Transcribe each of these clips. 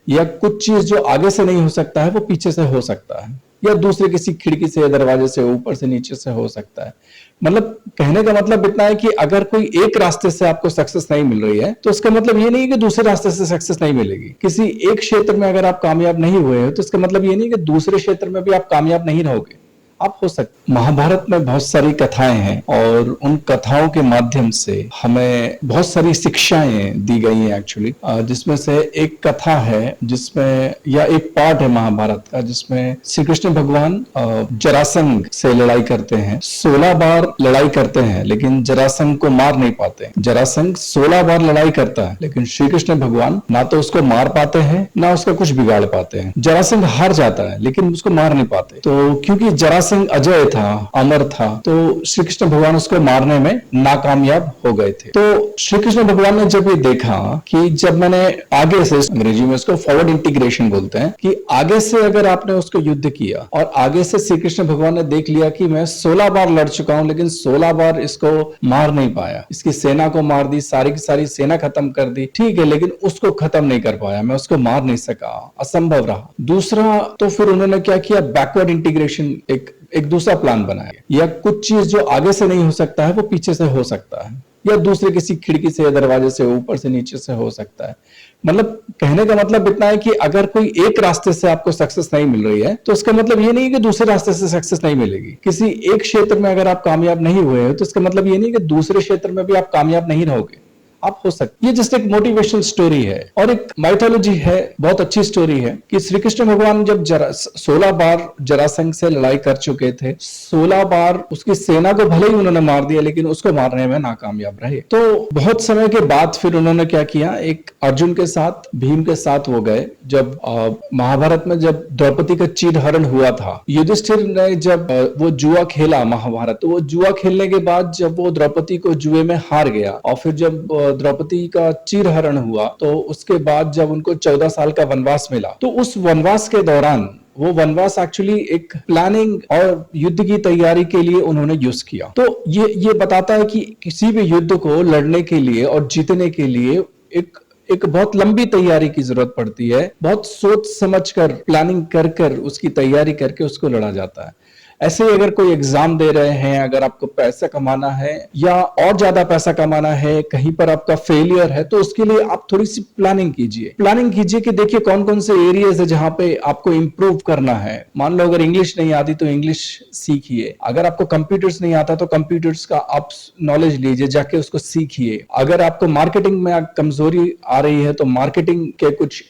या कुछ चीज जो आगे से नहीं हो सकता है वो पीछे से हो सकता है, या दूसरे किसी खिड़की से, दरवाजे से, ऊपर से, नीचे से हो सकता है। मतलब कहने का मतलब इतना है कि अगर कोई एक रास्ते से आपको सक्सेस नहीं मिल रही है तो इसका मतलब ये नहीं है कि दूसरे रास्ते से सक्सेस नहीं मिलेगी। किसी एक क्षेत्र में अगर आप कामयाब नहीं हुए हो तो इसका मतलब ये नहीं कि दूसरे क्षेत्र में भी आप कामयाब नहीं रहोगे, आप हो सकते। महाभारत में बहुत सारी कथाएं हैं और उन कथाओं के माध्यम से हमें बहुत सारी शिक्षाएं दी गई हैं एक्चुअली, जिसमें से एक कथा है जिसमें, या एक पार्ट है महाभारत का जिसमें श्री कृष्ण भगवान जरासंध से लड़ाई करते हैं। 16 बार लड़ाई करते हैं लेकिन जरासंध को मार नहीं पाते। जरासंध 16 बार लड़ाई करता है लेकिन श्री कृष्ण भगवान ना तो उसको मार पाते हैं ना उसका कुछ बिगाड़ पाते हैं। जरासंध हार जाता है लेकिन उसको मार नहीं पाते, तो क्योंकि जरासंध अजय था, अमर था, तो श्री कृष्ण भगवान उसको मारने में नाकामयाब हो गए थे। तो श्री कृष्ण भगवान ने जब ये देखा कि जब मैंने आगे से, अंग्रेजी में उसको फॉरवर्ड इंटीग्रेशन बोलते हैं, कि आगे से अगर आपने उसको युद्ध किया और आगे से श्री कृष्ण भगवान ने देख लिया कि मैं 16 बार लड़ चुका हूं लेकिन 16 बार इसको मार नहीं पाया, इसकी सेना को मार दी, सारी की सारी सेना खत्म कर दी, ठीक है, लेकिन उसको खत्म नहीं कर पाया, मैं उसको मार नहीं सका, असंभव रहा। दूसरा, तो फिर उन्होंने क्या किया, बैकवर्ड इंटीग्रेशन, एक दूसरा प्लान बनाया, या कुछ चीज जो आगे से नहीं हो सकता है वो पीछे से हो सकता है, या दूसरे किसी खिड़की से, दरवाजे से, ऊपर से, नीचे से हो सकता है। मतलब कहने का मतलब इतना है कि अगर कोई एक रास्ते से आपको सक्सेस नहीं मिल रही है तो इसका मतलब ये नहीं कि दूसरे रास्ते से सक्सेस नहीं मिलेगी। किसी एक क्षेत्र में अगर आप कामयाब नहीं हुए हो तो इसका मतलब ये नहीं कि दूसरे क्षेत्र में भी आप कामयाब नहीं रहोगे, आप हो सकते। ये जस्ट एक मोटिवेशनल स्टोरी है और एक माइथोलॉजी है, बहुत अच्छी स्टोरी है कि श्री कृष्ण भगवान जब 16 बार जरासंध से लड़ाई कर चुके थे, 16 बार उसकी सेना को भले ही उन्होंने मार दिया लेकिन उसको मारने में नाकामयाब रहे। तो बहुत समय के बाद फिर उन्होंने क्या किया, एक अर्जुन के साथ, भीम के साथ वो गए। जब महाभारत में जब द्रौपदी का चीरहरण हुआ था, युधिष्ठिर ने जब वो जुआ खेला महाभारत, तो वो जुआ खेलने के बाद जब वो द्रौपदी को जुए में हार गया और फिर जब द्रौपदी का चीरहरण हुआ तो उसके बाद जब उनको 14 साल का वनवास मिला, तो उस वनवास के दौरान, वो वनवास एक्चुअली एक प्लानिंग और युद्ध की तैयारी के लिए उन्होंने यूज किया। तो ये बताता है कि किसी भी युद्ध को लड़ने के लिए और जीतने के लिए एक बहुत लंबी तैयारी की जरूरत पड़ती है, बहुत सोच समझ कर, प्लानिंग कर उसकी तैयारी करके उसको लड़ा जाता है। ऐसे ही अगर कोई एग्जाम दे रहे हैं, अगर आपको पैसा कमाना है या और ज्यादा पैसा कमाना है, कहीं पर आपका फेलियर है, तो उसके लिए आप थोड़ी सी प्लानिंग कीजिए कि देखिए कौन कौन से एरियाज है जहां पे आपको इंप्रूव करना है। मान लो अगर इंग्लिश नहीं आती तो इंग्लिश सीखिए, अगर आपको कंप्यूटर्स नहीं आता तो कंप्यूटर्स का आप नॉलेज लीजिए, जाके उसको सीखिए। अगर आपको मार्केटिंग में कमजोरी आ रही है तो मार्केटिंग के कुछ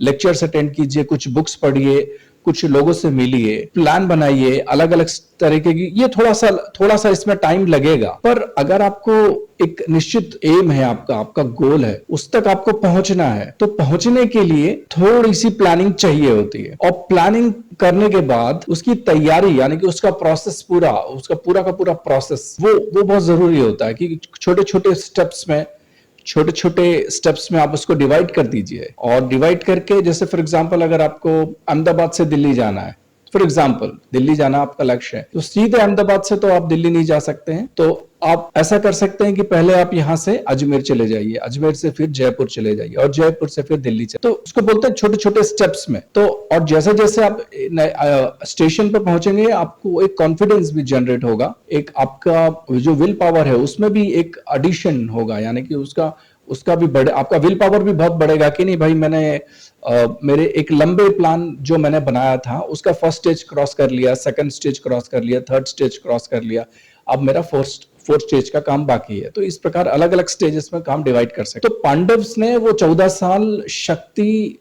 लेक्चर्स अटेंड कीजिए, कुछ बुक्स पढ़िए, कुछ लोगों से मिलिए, प्लान बनाइए अलग अलग तरीके की। ये थोड़ा सा इसमें टाइम लगेगा, पर अगर आपको एक निश्चित एम है, आपका गोल है, उस तक आपको पहुंचना है, तो पहुंचने के लिए थोड़ी सी प्लानिंग चाहिए होती है। और प्लानिंग करने के बाद उसकी तैयारी, यानी कि उसका प्रोसेस, पूरा का पूरा प्रोसेस, वो बहुत जरूरी होता है कि छोटे छोटे स्टेप्स में आप उसको डिवाइड कर दीजिए। और डिवाइड करके, जैसे फॉर एग्जांपल अगर आपको अहमदाबाद से दिल्ली जाना है, फॉर एग्जांपल दिल्ली जाना आपका लक्ष्य है, तो सीधे अहमदाबाद से तो आप दिल्ली नहीं जा सकते हैं, तो आप ऐसा कर सकते हैं कि पहले आप यहां से अजमेर चले जाइए, अजमेर से फिर जयपुर चले जाइए और जयपुर से फिर दिल्ली चले, तो उसको बोलते हैं छोटे छोटे स्टेप्स में। तो और जैसे जैसे आप स्टेशन पर पहुंचेंगे आपको एक कॉन्फिडेंस भी जनरेट होगा, एक आपका जो विल पावर है उसमें भी एक एडिशन होगा, यानी कि उसका भी आपका विल पावर भी बहुत बढ़ेगा कि नहीं भाई, मैंने मेरे एक लंबे प्लान जो मैंने बनाया था उसका फर्स्ट स्टेज क्रॉस कर लिया, सेकंड स्टेज क्रॉस कर लिया, थर्ड स्टेज क्रॉस कर लिया, अब मेरा फोर्थ स्टेज का काम बाकी है। तो इस प्रकार अलग अलग स्टेजेस में काम डिवाइड कर सकते। तो पांडव्स ने वो 14 साल शक्ति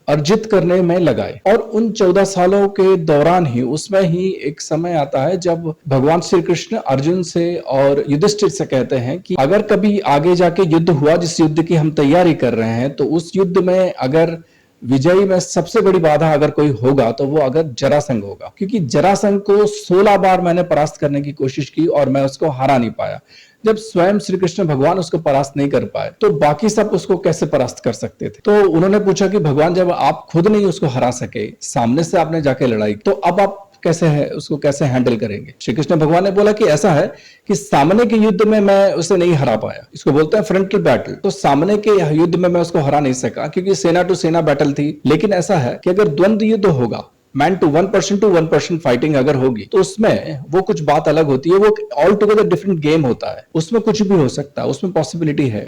अर्जित करने में लगाए और उन 14 सालों के दौरान ही, उसमें ही एक समय आता है जब भगवान श्री कृष्ण अर्जुन से और युधिष्ठिर से कहते हैं कि अगर कभी आगे जाके युद्ध हुआ, जिस युद्ध की हम तैयारी कर रहे हैं, तो उस युद्ध में अगर विजयी में सबसे बड़ी बाधा अगर कोई होगा तो वो अगर जरासंध होगा, क्योंकि जरासंध को 16 बार मैंने परास्त करने की कोशिश की और मैं उसको हरा नहीं पाया। जब स्वयं श्री कृष्ण भगवान उसको परास्त नहीं कर पाए तो बाकी सब उसको कैसे परास्त कर सकते थे। तो उन्होंने पूछा कि भगवान, जब आप खुद नहीं उसको हरा सके, सामने से आपने जाके लड़ाई, तो अब आप कैसे है, उसको कैसे हैंडल करेंगे? श्री कृष्ण भगवान ने बोला कि ऐसा है कि सामने के युद्ध में मैं उसे नहीं हरा पाया, इसको बोलते हैं फ्रंटल बैटल। तो सामने के युद्ध में मैं उसको हरा नहीं सका क्योंकि सेना टू सेना बैटल थी। लेकिन ऐसा है कि अगर द्वंद्व युद्ध होगा, man to one person fighting अगर होगी, तो उसमें वो कुछ बात अलग होती है, वो ऑल टुगेदर डिफरेंट गेम होता है, उसमें कुछ भी हो सकता है, उसमें पॉसिबिलिटी है।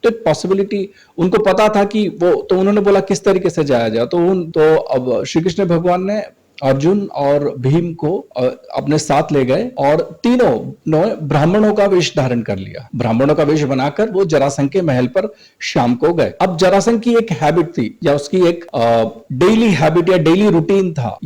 तो पॉसिबिलिटी उनको पता था कि वो, तो उन्होंने बोला किस तरीके से जाया जाए। तो अब श्री कृष्ण भगवान ने अर्जुन और भीम को अपने साथ ले गए और तीनों ने ब्राह्मणों का वेश धारण कर लिया। ब्राह्मणों का वेश बनाकर वो जरासंध के महल पर शाम को गए। अब जरासंध की एक हैबिट थी, या उसकी एक डेली हैबिट या डेली रूटीन था।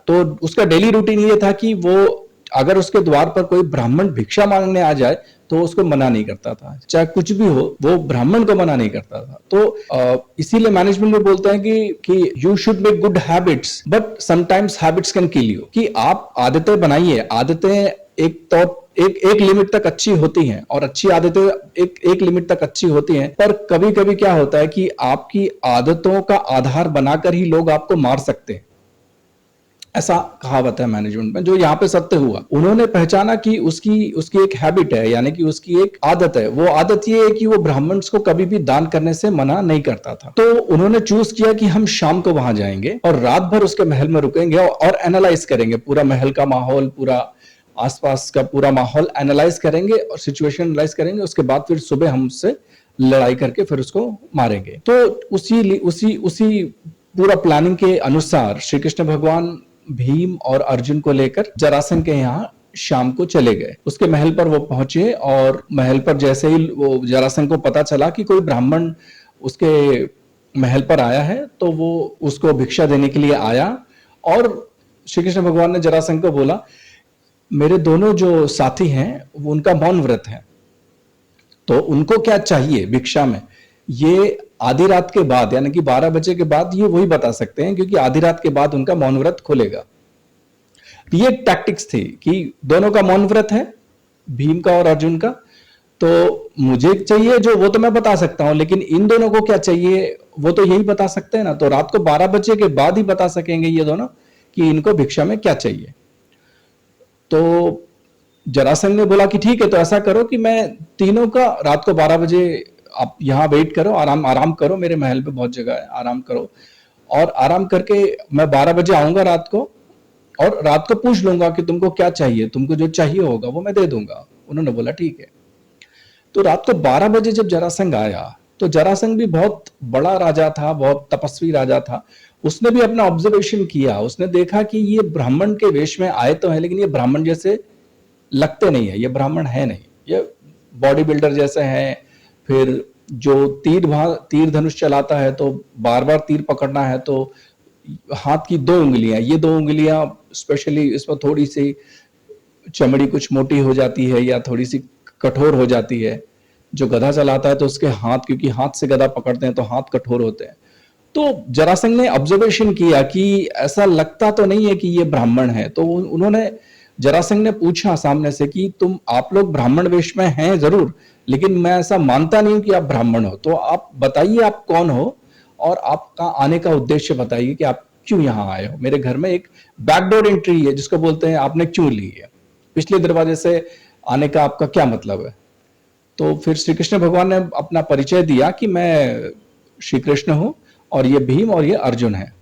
तो उसका डेली रूटीन ये था कि वो अगर उसके द्वार पर कोई ब्राह्मण भिक्षा मांगने आ जाए तो उसको मना नहीं करता था, चाहे कुछ भी हो, वो ब्राह्मण को मना नहीं करता था। तो इसीलिए मैनेजमेंट में बोलते हैं कि you should make good habits but sometimes habits can kill you. कि आप आदतें बनाइए, आदतें एक लिमिट तक अच्छी होती हैं और अच्छी आदतें एक लिमिट तक अच्छी होती हैं, पर कभी कभी क्या होता है कि आपकी आदतों का आधार बनाकर ही लोग आपको मार सकते हैं। ऐसा कहावत है मैनेजमेंट में, जो यहाँ पे सत्य हुआ। उन्होंने पहचाना कि उसकी एक हैबिट है, यानी कि उसकी एक आदत है। वो आदत ये है कि वो ब्राह्मण्स को कभी भी दान करने से मना नहीं करता था। तो उन्होंने चूज किया कि हम शाम को वहां जाएंगे और रात भर उसके महल में रुकेंगे और एनालाइज करेंगे पूरा महल का माहौल, पूरा आसपास का पूरा माहौल एनालाइज करेंगे और सिचुएशन एनालाइज करेंगे। उसके बाद फिर सुबह हम उससे लड़ाई करके फिर उसको मारेंगे। तो उसी पूरा प्लानिंग के अनुसार श्री कृष्ण भगवान भीम और अर्जुन को लेकर जरासंध के यहाँ शाम को चले गए। उसके महल पर वो पहुंचे और महल पर जैसे ही वो जरासंध को पता चला कि कोई ब्राह्मण उसके महल पर आया है, तो वो उसको भिक्षा देने के लिए आया। और श्री कृष्ण भगवान ने जरासंध को बोला, मेरे दोनों जो साथी हैं वो उनका मौन व्रत है, तो उनको क्या चाहिए भिक्षा में, ये आधी रात के बाद यानी कि 12 बजे के बाद ये वही बता सकते हैं, क्योंकि आधी रात के बाद उनका मौन व्रत खुलेगा। ये टैक्टिक्स थी कि दोनों का मौन व्रत है, भीम का और अर्जुन का, तो मुझे चाहिए जो वो तो मैं बता सकता हूं, लेकिन इन दोनों को क्या चाहिए वो तो यही बता सकते हैं ना। तो रात को 12 बजे के बाद ही बता सकेंगे ये दोनों कि इनको भिक्षा में क्या चाहिए। तो जरासंध ने बोला कि ठीक है, तो ऐसा करो कि मैं तीनों का रात को 12 बजे आप यहाँ वेट करो, आराम करो, मेरे महल पे बहुत जगह है, आराम करो। और आराम करके मैं 12 बजे आऊंगा रात को, और रात को पूछ लूंगा कि तुमको क्या चाहिए, तुमको जो चाहिए होगा वो मैं दे दूंगा। उन्होंने बोला ठीक है। तो रात को 12 बजे जब जरासंध आया, तो जरासंध भी बहुत बड़ा राजा था, बहुत तपस्वी राजा था। उसने भी अपना ऑब्जर्वेशन किया, उसने देखा कि ये ब्राह्मण के वेश में आए तो है, लेकिन ये ब्राह्मण जैसे लगते नहीं है, ये ब्राह्मण है नहीं, ये बॉडी बिल्डर जैसे हैं। फिर जो तीर धनुष चलाता है तो बार बार तीर पकड़ना है, तो हाथ की 2 उंगलियां, ये 2 उंगलियां स्पेशली इसमें थोड़ी सी चमड़ी कुछ मोटी हो जाती है या थोड़ी सी कठोर हो जाती है। जो गधा चलाता है तो उसके हाथ, क्योंकि हाथ से गधा पकड़ते हैं तो हाथ कठोर होते हैं। तो जरासंध ने ऑब्जर्वेशन किया कि ऐसा लगता तो नहीं है कि ये ब्राह्मण है। तो उन्होंने जरासंध ने पूछा सामने से कि आप लोग ब्राह्मण वेश में हैं जरूर, लेकिन मैं ऐसा मानता नहीं हूं कि आप ब्राह्मण हो, तो आप बताइए आप कौन हो और आपका आने का उद्देश्य बताइए कि आप क्यों यहाँ आए हो। मेरे घर में एक बैकडोर एंट्री है जिसको बोलते हैं, आपने क्यों ली है, पिछले दरवाजे से आने का आपका क्या मतलब है। तो फिर श्री कृष्ण भगवान ने अपना परिचय दिया कि मैं श्री कृष्ण हूं और ये भीम और ये अर्जुन है,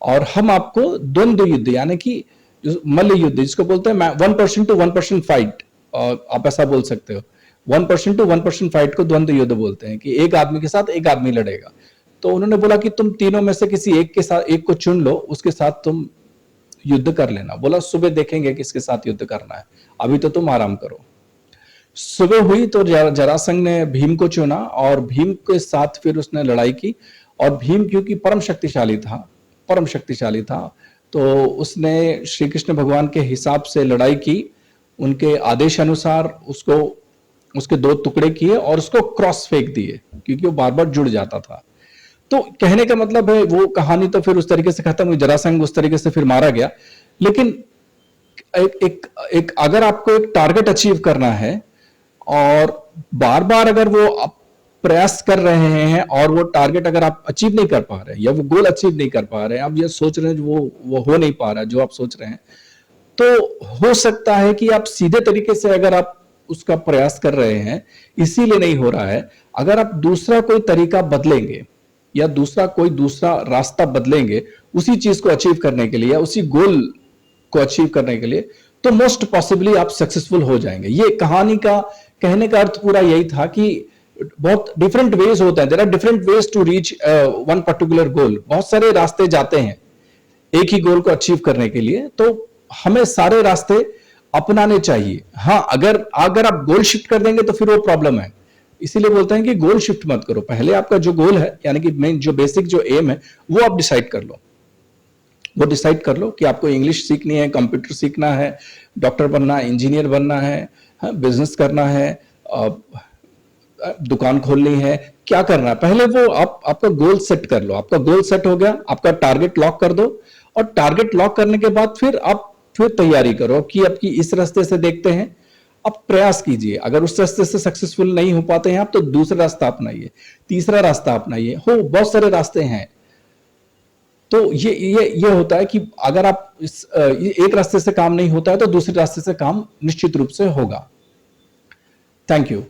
और हम आपको द्वंद्व युद्ध यानी कि मल्ल युद्ध जिसको बोलते हैं 1% to 1% फाइट, आप ऐसा बोल सकते हो। 1% to 1% फाइट को द्वंद्व युद्ध बोलते हैं कि एक आदमी के साथ एक आदमी लड़ेगा। तो उन्होंने बोला कि तुम तीनों में से किसी एक के साथ, एक को चुन लो, उसके साथ तुम युद्ध कर लेना। बोला सुबह देखेंगे किसके साथ युद्ध करना है, अभी तो तुम आराम करो। सुबह हुई तो जरासंध ने भीम को चुना और भीम के साथ फिर उसने लड़ाई की। और भीम क्योंकि परम शक्तिशाली था, तो उसने श्री कृष्ण भगवान के हिसाब से लड़ाई की, उनके आदेश अनुसार उसके 2 टुकड़े किए और उसको क्रॉस फेंक दिए, क्योंकि वो बार बार जुड़ जाता था। तो कहने का मतलब है वो कहानी तो फिर उस तरीके से खत्म हुई, जरासंध उस तरीके से फिर मारा गया। लेकिन एक अगर आपको एक टारगेट अचीव करना है और बार बार अगर वो आप प्रयास कर रहे हैं और वो टारगेट अगर आप अचीव नहीं कर पा रहे हैं या वो गोल अचीव नहीं कर पा रहे हैं, आप ये सोच रहे हैं वो हो नहीं पा रहा है जो आप सोच रहे हैं, तो हो सकता है कि आप सीधे तरीके से अगर आप उसका प्रयास कर रहे हैं, इसीलिए नहीं हो रहा है, अगर आप दूसरा कोई तरीका बदलेंगे या दूसरा रास्ता बदलेंगे उसी चीज को अचीव करने के लिए या उसी गोल को अचीव करने के लिए, तो मोस्ट पॉसिबली आप सक्सेसफुल हो जाएंगे। ये कहानी का कहने का अर्थ पूरा यही था कि बहुत डिफरेंट वेज होते हैं, there are different ways to reach one particular goal. बहुत सारे रास्ते जाते हैं एक ही गोल को अचीव करने के लिए, तो हमें सारे रास्ते अपनाने चाहिए। हाँ, अगर अगर आप गोल शिफ्ट कर देंगे तो फिर वो प्रॉब्लम है। इसीलिए बोलते हैं कि गोल शिफ्ट मत करो, पहले आपका जो गोल है यानी कि मेन जो बेसिक जो एम है वो आप डिसाइड कर लो। वो डिसाइड कर लो कि आपको इंग्लिश सीखनी है, कंप्यूटर सीखना है, डॉक्टर बनना है, इंजीनियर बनना है, बिजनेस करना है, दुकान खोलनी है, क्या करना है, पहले वो आपका गोल सेट कर लो। आपका गोल सेट हो गया, आपका टारगेट लॉक कर दो, और टारगेट लॉक करने के बाद फिर तैयारी करो कि आपकी इस रास्ते से देखते हैं, आप प्रयास कीजिए। अगर उस रास्ते से सक्सेसफुल नहीं हो पाते हैं आप, तो दूसरा रास्ता अपनाइए, तीसरा रास्ता अपनाइए। हो बहुत सारे रास्ते हैं। तो ये होता है कि अगर आप एक रास्ते से काम नहीं होता है तो दूसरे रास्ते से काम निश्चित रूप से होगा। Thank you.